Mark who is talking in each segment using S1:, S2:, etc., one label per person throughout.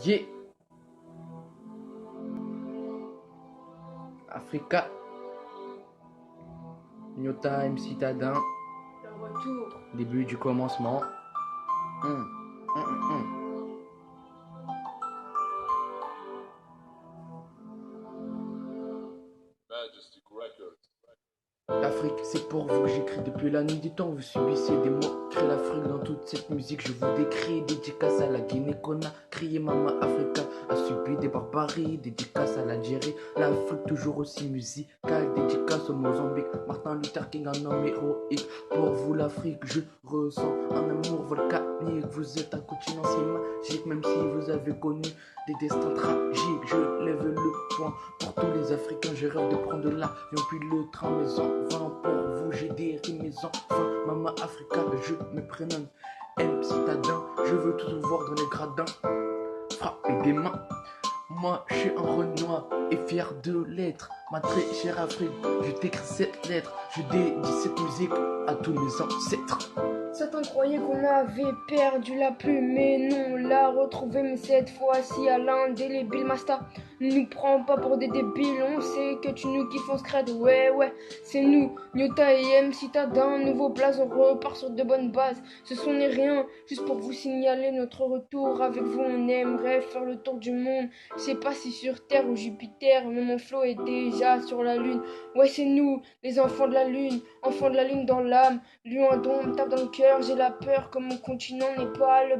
S1: Yeah, Africa, New Time, Citadin,
S2: Le retour.
S1: début du commencement. Hum, hum, hum.
S3: Majestic Records.
S1: L'Afrique, c'est pour vous que j'écris depuis la nuit des temps. Vous subissez des mots, crée l'Afrique dans toute cette musique. Je vous décris, dédicace à la Guinée-Conakry. Mama Africa a subi des barbaries, dédicace à l'Algérie. L'Afrique toujours aussi musicale, dédicace au Mozambique. Martin Luther King, un homme héroïque. Pour vous l'Afrique, je ressens un amour volcanique. Vous êtes un continent si magique, même si vous avez connu des destins tragiques. Je lève le poing pour tous les Africains. J'ai rêve de prendre l'avion puis le train, mes enfants. Pour vous, j'ai des rimes, mes enfants. Mama Africa, je me prénomme M. Citadin. Je veux tous vous voir dans les gradins. Frapper des mains. Moi, je suis un Renoir et fier de l'être. Ma très chère Afrique, je t'écris cette lettre. Je dédie cette musique à tous mes ancêtres.
S2: Certains croyaient qu'on avait perdu la plume, mais non, on l'a retrouvée, mais cette fois-ci à l'indélébile Masta. Ne nous prends pas pour des débiles, on sait que tu nous kiffes en scred, ouais, c'est nous, Nyota et M, Citadin, nouveau place, on repart sur de bonnes bases. Ce sont les rien, juste pour vous signaler notre retour avec vous, on aimerait faire le tour du monde. Je sais pas si sur Terre ou Jupiter, mais mon flow est déjà sur la Lune. Ouais, c'est nous, les enfants de la Lune dans l'âme. Lion à don me tape dans le cœur, j'ai la peur que mon continent n'est pas le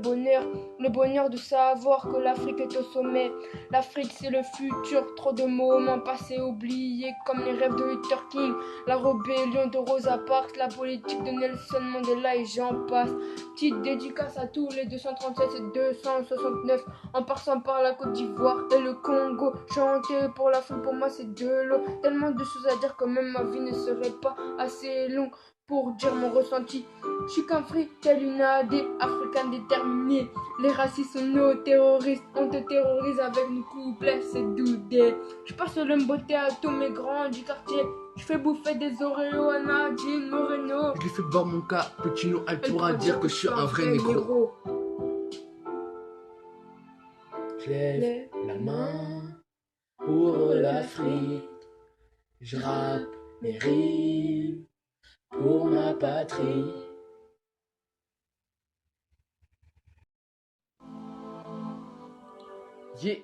S2: bonheur de savoir que l'Afrique est au sommet. L'Afrique c'est le futur, trop de moments passés oubliés comme les rêves de Luther King, la rébellion de Rosa Parks, la politique de Nelson Mandela et j'en passe. Petite dédicace à tous les 237 et 269, en passant par la Côte d'Ivoire et le Congo. Chanter pour l'Afrique pour moi c'est de l'eau, tellement de choses à dire que même ma vie ne serait pas assez longue pour dire mon ressenti. Je suis qu'un free, tel une AD africaine déterminée. Les racistes sont nos terroristes, on te terrorise avec nos couplets, c'est doudé. Je passe le beauté à tous mes grands du quartier. Je fais bouffer des Oreos à Nadine Moreno.
S1: Je lui fais boire mon cappuccino, elle pourra dire que je suis un vrai négro. Je lève la main pour l'Afrique. Je rappe mes rimes pour ma patrie. Yeah.